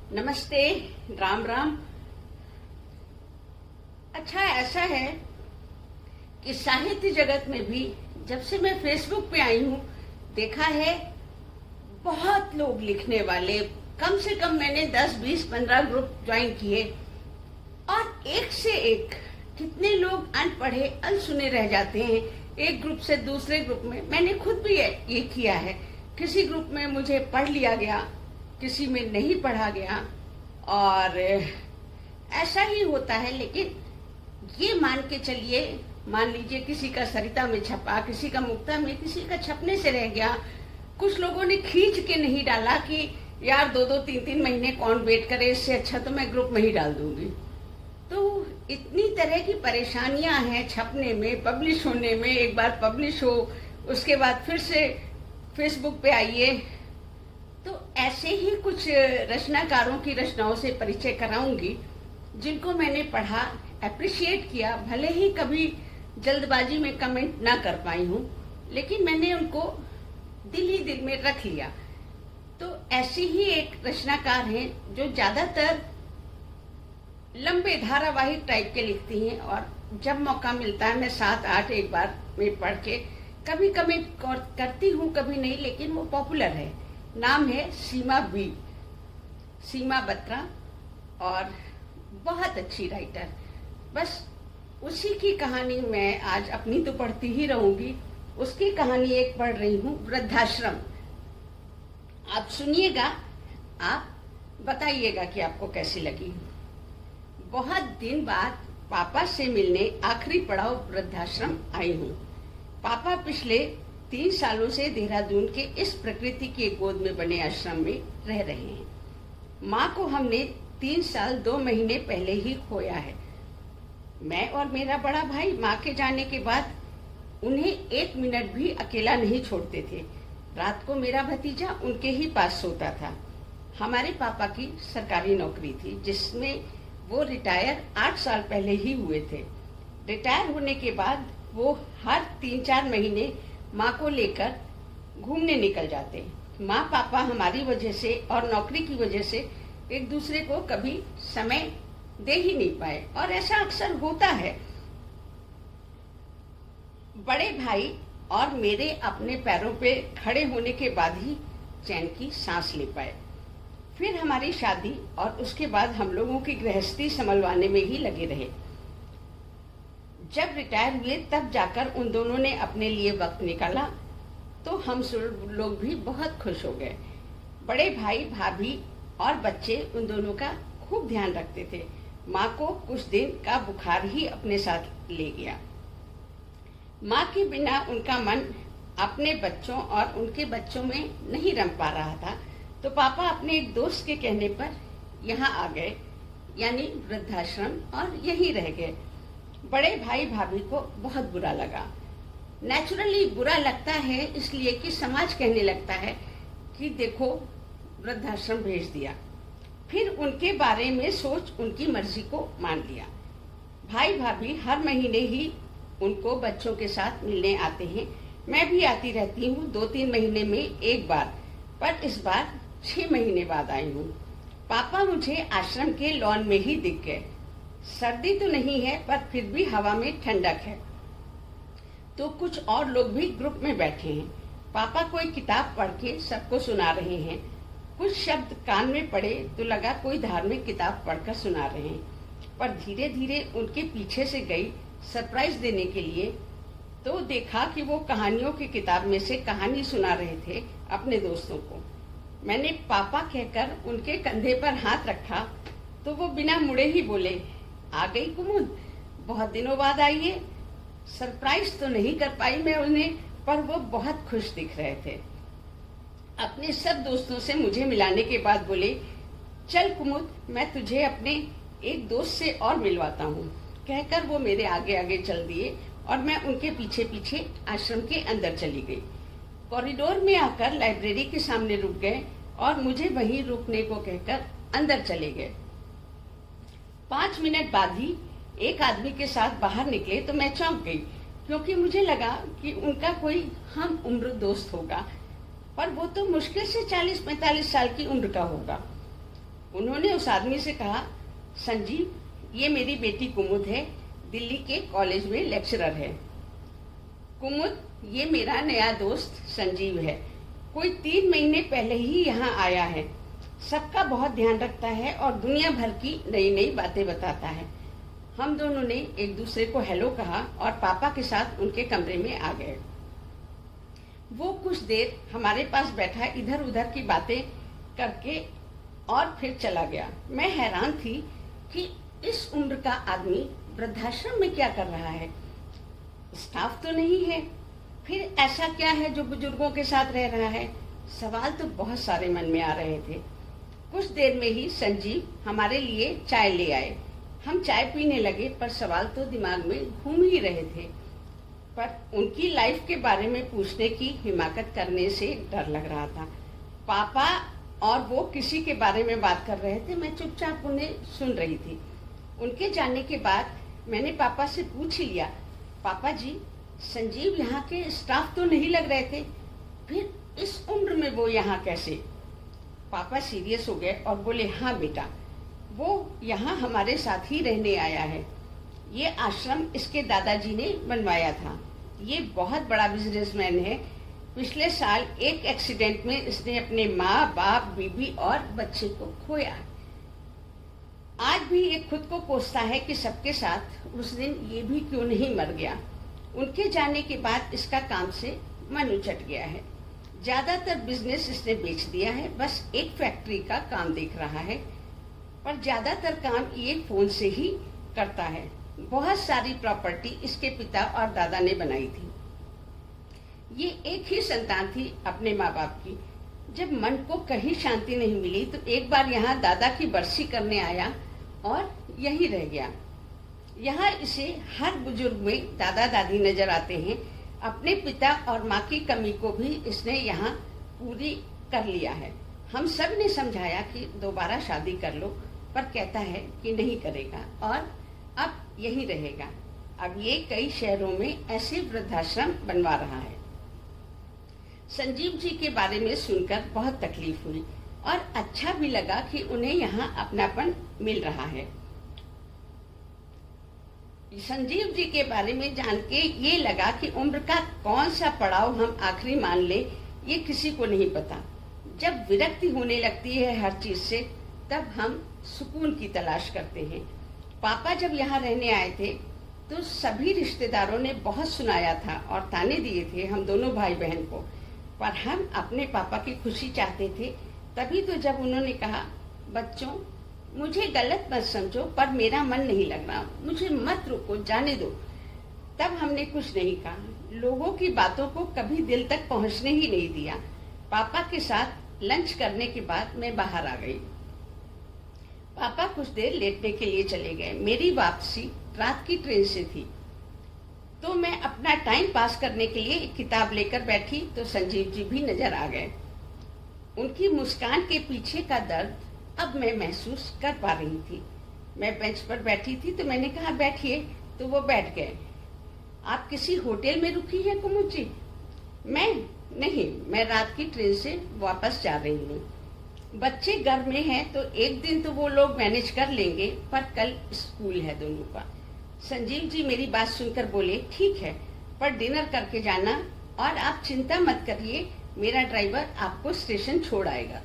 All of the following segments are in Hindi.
नमस्ते। राम राम। अच्छा, ऐसा है कि साहित्य जगत में भी जब से मैं फेसबुक पे आई हूँ देखा है बहुत लोग लिखने वाले। कम से कम मैंने 10, 20, 15 ग्रुप ज्वाइन किए और एक से एक कितने लोग अनपढ़े अनसुने रह जाते हैं एक ग्रुप से दूसरे ग्रुप में। मैंने खुद भी ये किया है। किसी ग्रुप में मुझे पढ़ लिया गया, किसी में नहीं पढ़ा गया, और ऐसा ही होता है। लेकिन ये मान के चलिए, मान लीजिए किसी का सरिता में छपा, किसी का मुक्ता में, किसी का छपने से रह गया। कुछ लोगों ने खींच के नहीं डाला कि यार 2-2, 3-3 महीने कौन वेट करे, इससे अच्छा तो मैं ग्रुप में ही डाल दूंगी। तो इतनी तरह की परेशानियां हैं छपने में, पब्लिश होने में। एक बार पब्लिश हो, उसके बाद फिर से फेसबुक पे आइए। तो ऐसे ही कुछ रचनाकारों की रचनाओं से परिचय कराऊंगी जिनको मैंने पढ़ा, अप्रिशिएट किया। भले ही कभी जल्दबाजी में कमेंट ना कर पाई हूँ, लेकिन मैंने उनको दिल ही दिल में रख लिया। तो ऐसी ही एक रचनाकार हैं जो ज्यादातर लंबे धारावाहिक टाइप के लिखती हैं, और जब मौका मिलता है मैं 7-8 एक बार में पढ़ के कभी कमेंट करती हूँ, कभी नहीं, लेकिन वो पॉपुलर है। नाम है सीमा बी, सीमा बत्रा, और बहुत अच्छी राइटर। बस उसी की कहानी मैं आज अपनी तो पढ़ती ही रहूंगी। उसकी कहानी एक पढ़ रही हूँ, वृद्धाश्रम। आप सुनिएगा, आप बताइएगा कि आपको कैसी लगी। बहुत दिन बाद पापा से मिलने आखिरी पड़ाव वृद्धाश्रम आई हूँ। पापा पिछले 3 सालों से देहरादून के इस प्रकृति के गोद में बने आश्रम में रह रहे हैं। माँ को हमने 3 साल 2 महीने पहले ही खोया है। मैं और मेरा बड़ा भाई माँ के जाने के बाद उन्हें 1 मिनट भी अकेला नहीं छोड़ते थे। रात को मेरा भतीजा उनके ही पास सोता था। हमारे पापा की सरकारी नौकरी थी, जिसमें वो रिटायर 8 साल पहले ही हुए थे। रिटायर होने के बाद वो हर 3-4 महीने माँ को लेकर घूमने निकल जाते। माँ पापा हमारी वजह से और नौकरी की वजह से एक दूसरे को कभी समय दे ही नहीं पाए, और ऐसा अक्सर होता है। बड़े भाई और मेरे अपने पैरों पे खड़े होने के बाद ही चैन की सांस ले पाए। फिर हमारी शादी, और उसके बाद हम लोगों की गृहस्थी संभलवाने में ही लगे रहे। जब रिटायर हुए तब जाकर उन दोनों ने अपने लिए वक्त निकाला, तो हम लोग भी बहुत खुश हो गए। बड़े भाई, भाभी और बच्चे उन दोनों का खूब ध्यान रखते थे। माँ को कुछ दिन का बुखार ही अपने साथ ले गया। माँ के बिना उनका मन अपने बच्चों और उनके बच्चों में नहीं रम पा रहा था। तो पापा अपने एक दोस्त के कहने पर यहाँ आ गए, यानी वृद्धाश्रम, और यहीं रह गए। बड़े भाई भाभी को बहुत बुरा लगा। नेचुरली बुरा लगता है, इसलिए कि समाज कहने लगता है कि देखो वृद्धाश्रम भेज दिया। फिर उनके बारे में सोच उनकी मर्जी को मान लिया। भाई भाभी हर महीने ही उनको बच्चों के साथ मिलने आते हैं। मैं भी आती रहती हूँ 2-3 महीने में एक बार, पर इस बार 6 महीने बाद आई हूँ। पापा मुझे आश्रम के लॉन में ही दिख गए। सर्दी तो नहीं है, पर फिर भी हवा में ठंडक है। तो कुछ और लोग भी ग्रुप में बैठे हैं। पापा कोई किताब पढ़ के सबको सुना रहे हैं। कुछ शब्द कान में पड़े तो लगा कोई धार्मिक किताब पढ़कर सुना रहे हैं, पर धीरे धीरे उनके पीछे से गई सरप्राइज देने के लिए, तो देखा कि वो कहानियों की किताब में से कहानी सुना रहे थे अपने दोस्तों को। मैंने पापा कहकर उनके कंधे पर हाथ रखा तो वो बिना मुड़े ही बोले, आ गई कुमुद, बहुत दिनों बाद आई है। सरप्राइज तो नहीं कर पाई मैं उन्हें, पर वो बहुत खुश दिख रहे थे। अपने सब दोस्तों से मुझे मिलाने के बाद बोले, चल कुमुद, मैं तुझे अपने एक दोस्त से और मिलवाता हूँ। कहकर वो मेरे आगे आगे चल दिए और मैं उनके पीछे पीछे आश्रम के अंदर चली गई। कॉरिडोर में आकर लाइब्रेरी के सामने रुक गए और मुझे वहीं रुकने को कहकर अंदर चले गए। 5 मिनट बाद ही एक आदमी के साथ बाहर निकले तो मैं चौंक गई, क्योंकि मुझे लगा कि उनका कोई हम उम्र दोस्त होगा, पर वो तो मुश्किल से 40-45 साल की उम्र का होगा। उन्होंने उस आदमी से कहा, संजीव, ये मेरी बेटी कुमुद है, दिल्ली के कॉलेज में लेक्चरर है। कुमुद, ये मेरा नया दोस्त संजीव है, कोई 3 महीने पहले ही यहाँ आया है, सबका बहुत ध्यान रखता है और दुनिया भर की नई नई बातें बताता है। हम दोनों ने एक दूसरे को हेलो कहा और पापा के साथ उनके कमरे में आ गए। वो कुछ देर हमारे पास बैठा इधर उधर की बातें करके और फिर चला गया। मैं हैरान थी कि इस उम्र का आदमी वृद्धाश्रम में क्या कर रहा है। स्टाफ तो नहीं है, फिर ऐसा क्या है जो बुजुर्गों के साथ रह रहा है। सवाल तो बहुत सारे मन में आ रहे थे। कुछ देर में ही संजीव हमारे लिए चाय ले आए। हम चाय पीने लगे, पर सवाल तो दिमाग में घूम ही रहे थे, पर उनकी लाइफ के बारे में पूछने की हिम्मत करने से डर लग रहा था। पापा और वो किसी के बारे में बात कर रहे थे, मैं चुपचाप उन्हें सुन रही थी। उनके जाने के बाद मैंने पापा से पूछ लिया, पापा जी, संजीव यहाँ के स्टाफ तो नहीं लग रहे थे, फिर इस उम्र में वो यहाँ कैसे? पापा सीरियस हो गए और बोले, हाँ बेटा, वो यहाँ हमारे साथ ही रहने आया है। ये आश्रम इसके दादाजी ने बनवाया था। ये बहुत बड़ा बिजनेसमैन है। पिछले साल एक एक्सीडेंट में इसने अपने माँ बाप, बीबी और बच्चे को खोया। आज भी ये खुद को कोसता है कि सबके साथ उस दिन ये भी क्यों नहीं मर गया। उनके जाने के बाद इसका काम से मन उचट गया है। ज्यादातर बिजनेस इसने बेच दिया है, बस एक फैक्ट्री का काम देख रहा है, पर ज्यादातर काम ये फोन से ही करता है। बहुत सारी प्रॉपर्टी इसके पिता और दादा ने बनाई थी। ये एक ही संतान थी अपने माँ बाप की। जब मन को कहीं शांति नहीं मिली तो एक बार यहाँ दादा की बरसी करने आया और यहीं रह गया। यहाँ इसे हर बुजुर्ग में दादा दादी नजर आते हैं। अपने पिता और माँ की कमी को भी इसने यहाँ पूरी कर लिया है। हम सब ने समझाया कि दोबारा शादी कर लो, पर कहता है कि नहीं करेगा और अब यहीं रहेगा। अब ये कई शहरों में ऐसे वृद्धाश्रम बनवा रहा है। संजीव जी के बारे में सुनकर बहुत तकलीफ हुई और अच्छा भी लगा कि उन्हें यहाँ अपनापन मिल रहा है। संजीव जी के बारे में जान के ये लगा कि उम्र का कौन सा पड़ाव हम आखिरी मान ले, ये किसी को नहीं पता। जब विरक्ति होने लगती है हर चीज से, तब हम सुकून की तलाश करते हैं। पापा जब यहाँ रहने आए थे तो सभी रिश्तेदारों ने बहुत सुनाया था और ताने दिए थे हम दोनों भाई बहन को, पर हम अपने पापा की खुशी चाहते थे। तभी तो जब उन्होंने कहा, बच्चों, मुझे गलत मत समझो, पर मेरा मन नहीं लग रहा, मुझे मत रोको, जाने दो, तब हमने कुछ नहीं कहा। लोगों की बातों को कभी दिल तक पहुंचने ही नहीं दिया। पापा के साथ लंच करने के बाद मैं बाहर आ गई। पापा कुछ देर लेटने के लिए चले गए। मेरी वापसी रात की ट्रेन से थी, तो मैं अपना टाइम पास करने के लिए एक किताब लेकर बैठी तो संजीव जी भी नजर आ गए। उनकी मुस्कान के पीछे का दर्द अब मैं महसूस कर पा रही थी। मैं बेंच पर बैठी थी तो मैंने कहा, बैठिए, तो वो बैठ गए। आप किसी होटल में रुकी है कुमुद जी? मैं रात की ट्रेन से वापस जा रही हूँ। बच्चे घर में हैं तो एक दिन तो वो लोग मैनेज कर लेंगे, पर कल स्कूल है दोनों का। संजीव जी मेरी बात सुनकर बोले, ठीक है, पर डिनर करके जाना और आप चिंता मत करिए, मेरा ड्राइवर आपको स्टेशन छोड़ आएगा।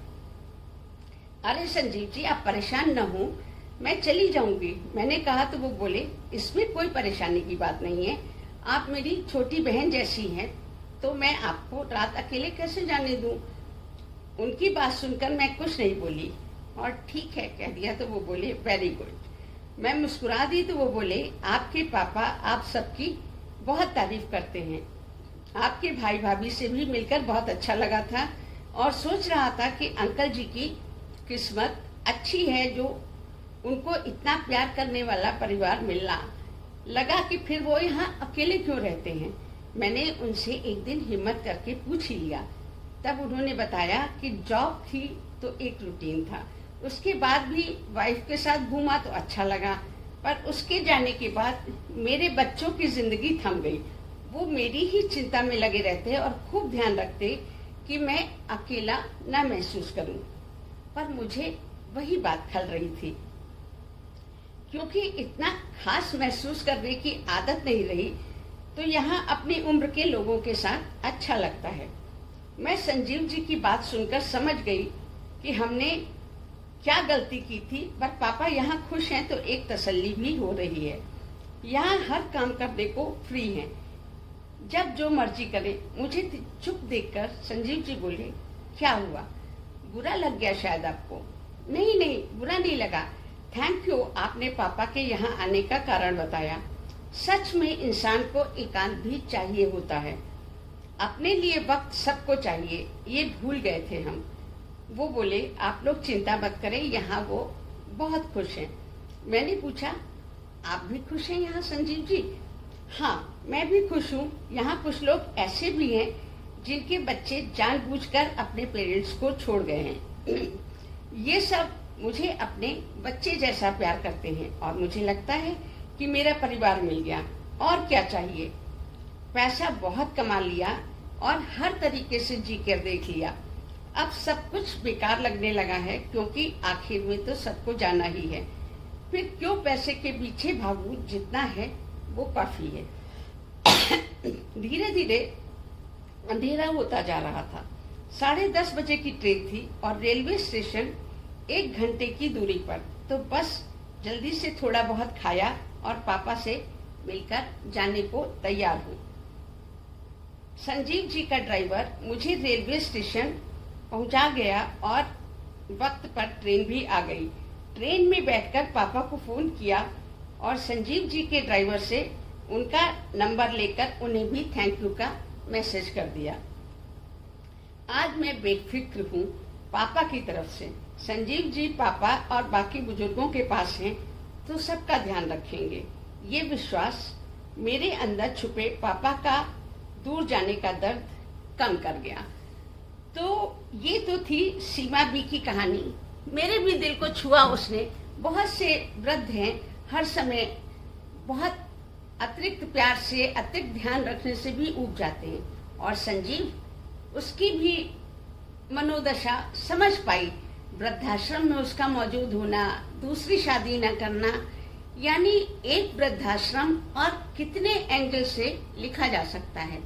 अरे संजीव जी, आप परेशान न हो, मैं चली जाऊंगी, मैंने कहा तो वो बोले, इसमें कोई परेशानी की बात नहीं है, आप मेरी छोटी बहन जैसी हैं, तो मैं आपको रात अकेले कैसे जाने दूं। उनकी बात सुनकर मैं कुछ नहीं बोली और ठीक है कह दिया तो वो बोले, वेरी गुड। मैं मुस्कुरा दी तो वो बोले, आपके पापा आप सबकी बहुत तारीफ करते हैं। आपके भाई भाभी से भी मिलकर बहुत अच्छा लगा था और सोच रहा था कि अंकल जी की किस्मत अच्छी है जो उनको इतना प्यार करने वाला परिवार मिलना। लगा कि फिर वो यहाँ अकेले क्यों रहते हैं। मैंने उनसे एक दिन हिम्मत करके पूछ ही लिया। तब उन्होंने बताया कि जॉब थी तो एक रूटीन था, उसके बाद भी वाइफ के साथ घूमा तो अच्छा लगा, पर उसके जाने के बाद मेरे बच्चों की जिंदगी थम गई। वो मेरी ही चिंता में लगे रहते और खूब ध्यान रखते कि मैं अकेला न महसूस करूं। पर मुझे वही बात खल रही थी। क्योंकि इतना खास महसूस करने की आदत नहीं रही, तो यहाँ अपनी उम्र के लोगों के साथ अच्छा लगता है। मैं संजीव जी की बात सुनकर समझ गई कि हमने क्या गलती की थी, पर पापा यहाँ खुश हैं तो एक तसल्ली भी हो रही है। यहाँ हर काम करने को फ्री हैं, जब जो मर्जी करें। मुझे चुप देखकर संजीव जी बोले, क्या हुआ, बुरा लग गया शायद आपको? नहीं नहीं, बुरा नहीं लगा। थैंक यू, आपने पापा के यहाँ आने का कारण बताया। सच में इंसान को एकांत भी चाहिए होता है। अपने लिए वक्त सबको चाहिए, ये भूल गए थे हम। वो बोले, आप लोग चिंता मत करें, यहाँ वो बहुत खुश हैं। मैंने पूछा, आप भी खुश हैं यहाँ संजीव जी? हाँ, मैं भी खुश हूँ। यहाँ कुछ लोग ऐसे भी हैं जिनके बच्चे जानबूझकर अपने पेरेंट्स को छोड़ गए हैं। ये सब मुझे अपने बच्चे जैसा प्यार करते हैं और मुझे लगता है कि मेरा परिवार मिल गया। और क्या चाहिए? पैसा बहुत कमा लिया और हर तरीके से जी कर देख लिया। अब सब कुछ बेकार लगने लगा है, क्योंकि आखिर में तो सबको जाना ही है। फिर क्यों पैसे के पीछे भागूं? जितना है वो काफी है। धीरे धीरे अंधेरा होता जा रहा था। 10:30 बजे की ट्रेन थी और रेलवे स्टेशन 1 घंटे की दूरी पर। तो बस जल्दी से थोड़ा बहुत खाया और पापा से मिलकर जाने को तैयार हूँ। संजीव जी का ड्राइवर मुझे रेलवे स्टेशन पहुंचा गया और वक्त पर ट्रेन भी आ गई। ट्रेन में बैठकर पापा को फोन किया और संजीव जी के ड्राइवर से उनका नंबर लेकर उन्हें भी थैंक यू का मैसेज कर दिया। आज मैं बेफिक्र हूँ पापा की तरफ से। संजीव जी पापा और बाकी बुजुर्गों के पास हैं तो सबका ध्यान रखेंगे। ये विश्वास मेरे अंदर छुपे पापा का दूर जाने का दर्द कम कर गया। तो ये तो थी सीमा बी की कहानी। मेरे भी दिल को छुआ उसने। बहुत से वृद्ध हैं, हर समय बहुत अतिरिक्त प्यार से, अतिरिक्त ध्यान रखने से भी ऊब जाते हैं। और संजीव, उसकी भी मनोदशा समझ पाई। वृद्धाश्रम में उसका मौजूद होना, दूसरी शादी न करना, यानी एक वृद्धाश्रम और कितने एंगल से लिखा जा सकता है।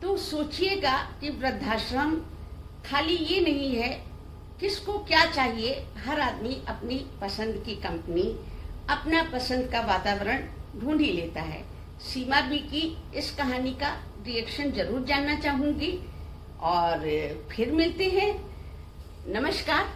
तो सोचिएगा कि वृद्धाश्रम खाली ये नहीं है, किसको क्या चाहिए। हर आदमी अपनी पसंद की कंपनी, अपना पसंद का वातावरण ढूंढ ही लेता है। सीमा बी की इस कहानी का रिएक्शन जरूर जानना चाहूंगी और फिर मिलते हैं। नमस्कार।